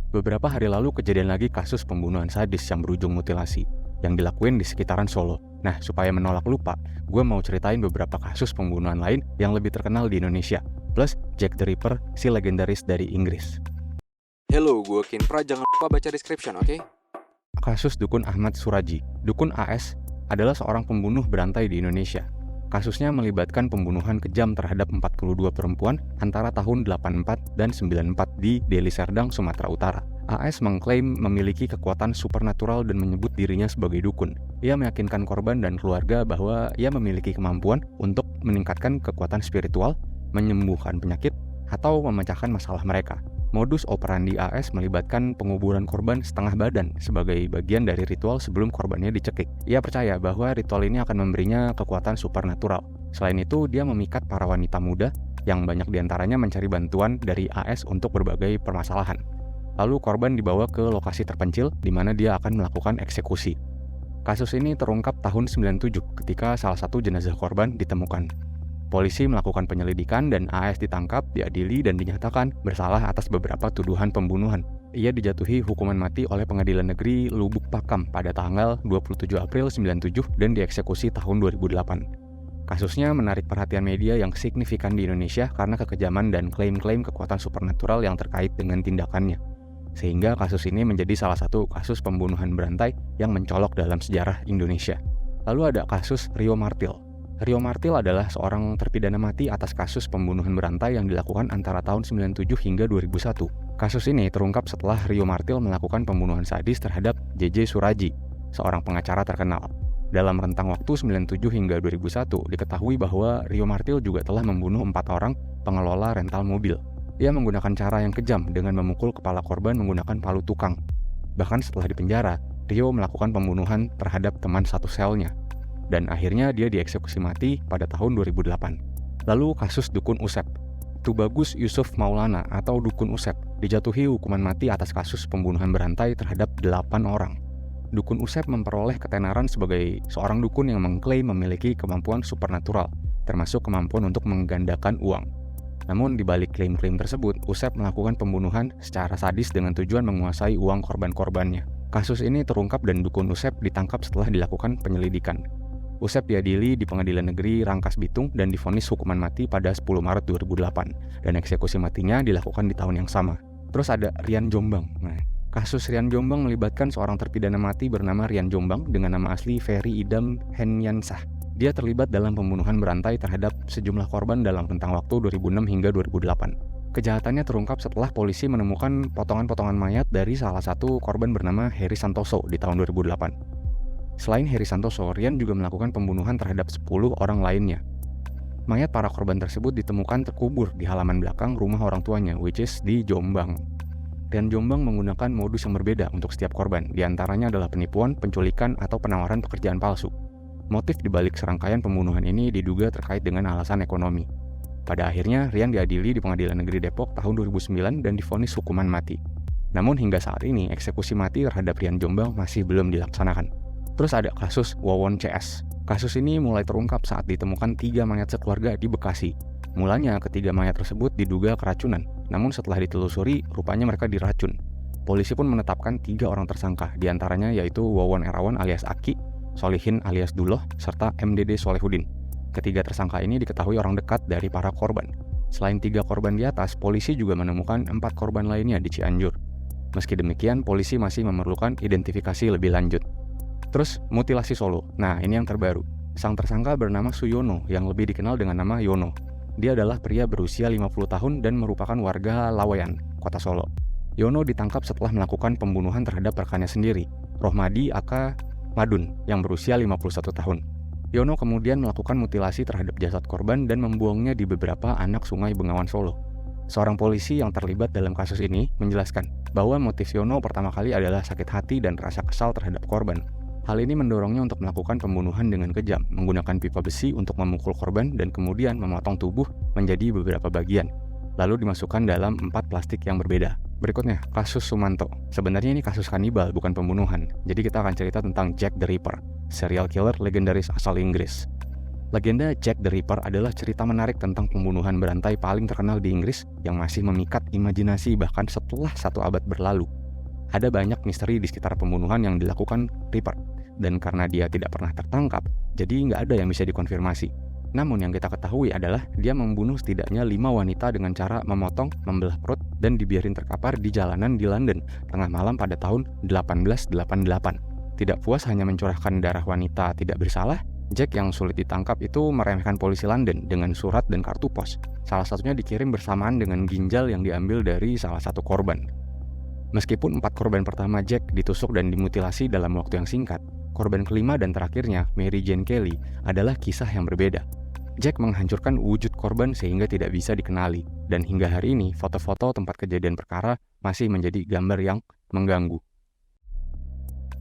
Beberapa hari lalu kejadian lagi kasus pembunuhan sadis yang berujung mutilasi yang dilakuin di sekitaran Solo. Nah, supaya menolak lupa, gue mau ceritain beberapa kasus pembunuhan lain yang lebih terkenal di Indonesia, plus Jack the Ripper, si legendaris dari Inggris. Hello, gue Kinpra, jangan lupa baca description, oke? Kasus Dukun Ahmad Suraji. Dukun AS adalah seorang pembunuh berantai di Indonesia. Kasusnya melibatkan pembunuhan kejam terhadap 42 perempuan antara tahun 84 dan 94 di Deli Serdang, Sumatera Utara. AS mengklaim memiliki kekuatan supernatural dan menyebut dirinya sebagai dukun. Ia meyakinkan korban dan keluarga bahwa ia memiliki kemampuan untuk meningkatkan kekuatan spiritual, menyembuhkan penyakit, atau memecahkan masalah mereka. Modus operandi AS melibatkan penguburan korban setengah badan sebagai bagian dari ritual sebelum korbannya dicekik. Ia percaya bahwa ritual ini akan memberinya kekuatan supernatural. Selain itu, dia memikat para wanita muda yang banyak diantaranya mencari bantuan dari AS untuk berbagai permasalahan. Lalu korban dibawa ke lokasi terpencil di mana dia akan melakukan eksekusi. Kasus ini terungkap tahun 97 ketika salah satu jenazah korban ditemukan. Polisi melakukan penyelidikan dan AS ditangkap, diadili dan dinyatakan bersalah atas beberapa tuduhan pembunuhan. Ia dijatuhi hukuman mati oleh Pengadilan Negeri Lubuk Pakam pada tanggal 27 April 97 dan dieksekusi tahun 2008. Kasusnya menarik perhatian media yang signifikan di Indonesia karena kekejaman dan klaim-klaim kekuatan supernatural yang terkait dengan tindakannya. Sehingga kasus ini menjadi salah satu kasus pembunuhan berantai yang mencolok dalam sejarah Indonesia. Lalu ada kasus Rio Martil. Rio Martil adalah seorang terpidana mati atas kasus pembunuhan berantai yang dilakukan antara tahun 97 hingga 2001. Kasus ini terungkap setelah Rio Martil melakukan pembunuhan sadis terhadap JJ Suraji, seorang pengacara terkenal. Dalam rentang waktu 97 hingga 2001, diketahui bahwa Rio Martil juga telah membunuh 4 orang pengelola rental mobil. Ia menggunakan cara yang kejam dengan memukul kepala korban menggunakan palu tukang. Bahkan setelah dipenjara, Rio melakukan pembunuhan terhadap teman satu selnya. Dan akhirnya dia dieksekusi mati pada tahun 2008. Lalu kasus Dukun Usep. Tubagus Yusuf Maulana atau Dukun Usep dijatuhi hukuman mati atas kasus pembunuhan berantai terhadap 8 orang. Dukun Usep memperoleh ketenaran sebagai seorang dukun yang mengklaim memiliki kemampuan supernatural, termasuk kemampuan untuk menggandakan uang. Namun di balik klaim-klaim tersebut, Usep melakukan pembunuhan secara sadis dengan tujuan menguasai uang korban-korbannya. Kasus ini terungkap dan Dukun Usep ditangkap setelah dilakukan penyelidikan. Usep diadili di Pengadilan Negeri Rangkas Bitung dan divonis hukuman mati pada 10 Maret 2008 dan eksekusi matinya dilakukan di tahun yang sama. Terus ada Rian Jombang. Nah, kasus Rian Jombang melibatkan seorang terpidana mati bernama Rian Jombang dengan nama asli Ferry Idam Henyansah. Dia terlibat dalam pembunuhan berantai terhadap sejumlah korban dalam rentang waktu 2006 hingga 2008. Kejahatannya terungkap setelah polisi menemukan potongan-potongan mayat dari salah satu korban bernama Heri Santoso di tahun 2008. Selain Heri Santoso, Rian juga melakukan pembunuhan terhadap 10 orang lainnya. Mayat para korban tersebut ditemukan terkubur di halaman belakang rumah orang tuanya, which is di Jombang. Rian Jombang menggunakan modus yang berbeda untuk setiap korban, diantaranya adalah penipuan, penculikan, atau penawaran pekerjaan palsu. Motif dibalik serangkaian pembunuhan ini diduga terkait dengan alasan ekonomi. Pada akhirnya, Rian diadili di Pengadilan Negeri Depok tahun 2009 dan divonis hukuman mati. Namun hingga saat ini, eksekusi mati terhadap Rian Jombang masih belum dilaksanakan. Terus ada kasus Wawon CS. Kasus ini mulai terungkap saat ditemukan 3 mayat sekeluarga di Bekasi. Mulanya ketiga mayat tersebut diduga keracunan, namun setelah ditelusuri, rupanya mereka diracun. Polisi pun menetapkan 3 orang tersangka, diantaranya yaitu Wawon Erawan alias Aki, Solihin alias Duloh, serta MDD Solehudin. Ketiga tersangka ini diketahui orang dekat dari para korban. Selain 3 korban di atas, polisi juga menemukan 4 korban lainnya di Cianjur. Meski demikian, polisi masih memerlukan identifikasi lebih lanjut. Terus mutilasi Solo. Nah, ini yang terbaru. Sang tersangka bernama Suyono yang lebih dikenal dengan nama Yono. Dia adalah pria berusia 50 tahun dan merupakan warga Laweyan, Kota Solo. Yono ditangkap setelah melakukan pembunuhan terhadap rekannya sendiri, Rohmadi aka Madun yang berusia 51 tahun. Yono kemudian melakukan mutilasi terhadap jasad korban dan membuangnya di beberapa anak sungai Bengawan Solo. Seorang polisi yang terlibat dalam kasus ini menjelaskan bahwa motif Yono pertama kali adalah sakit hati dan rasa kesal terhadap korban. Hal ini mendorongnya untuk melakukan pembunuhan dengan kejam, menggunakan pipa besi untuk memukul korban dan kemudian memotong tubuh menjadi beberapa bagian, lalu dimasukkan dalam 4 plastik yang berbeda. Berikutnya, kasus Sumanto. Sebenarnya ini kasus kanibal, bukan pembunuhan. Jadi kita akan cerita tentang Jack the Ripper, serial killer legendaris asal Inggris. Legenda Jack the Ripper adalah cerita menarik tentang pembunuhan berantai paling terkenal di Inggris yang masih memikat imajinasi bahkan setelah 1 abad berlalu. Ada banyak misteri di sekitar pembunuhan yang dilakukan Ripert, dan karena dia tidak pernah tertangkap, jadi nggak ada yang bisa dikonfirmasi. Namun yang kita ketahui adalah dia membunuh setidaknya 5 wanita dengan cara memotong, membelah perut, dan dibiarin terkapar di jalanan di London tengah malam pada tahun 1888. Tidak puas hanya mencurahkan darah wanita tidak bersalah, Jack yang sulit ditangkap itu meremehkan polisi London dengan surat dan kartu pos. Salah satunya dikirim bersamaan dengan ginjal yang diambil dari salah satu korban. Meskipun 4 korban pertama Jack ditusuk dan dimutilasi dalam waktu yang singkat, korban kelima dan terakhirnya, Mary Jane Kelly, adalah kisah yang berbeda. Jack menghancurkan wujud korban sehingga tidak bisa dikenali, dan hingga hari ini foto-foto tempat kejadian perkara masih menjadi gambar yang mengganggu.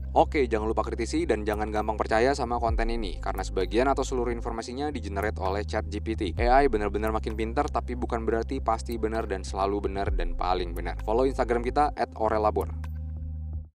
Oke, jangan lupa kritisi dan jangan gampang percaya sama konten ini, karena sebagian atau seluruh informasinya di-generate oleh ChatGPT. AI benar-benar makin pintar, tapi bukan berarti pasti benar dan selalu benar dan paling benar. Follow Instagram kita @orelabor.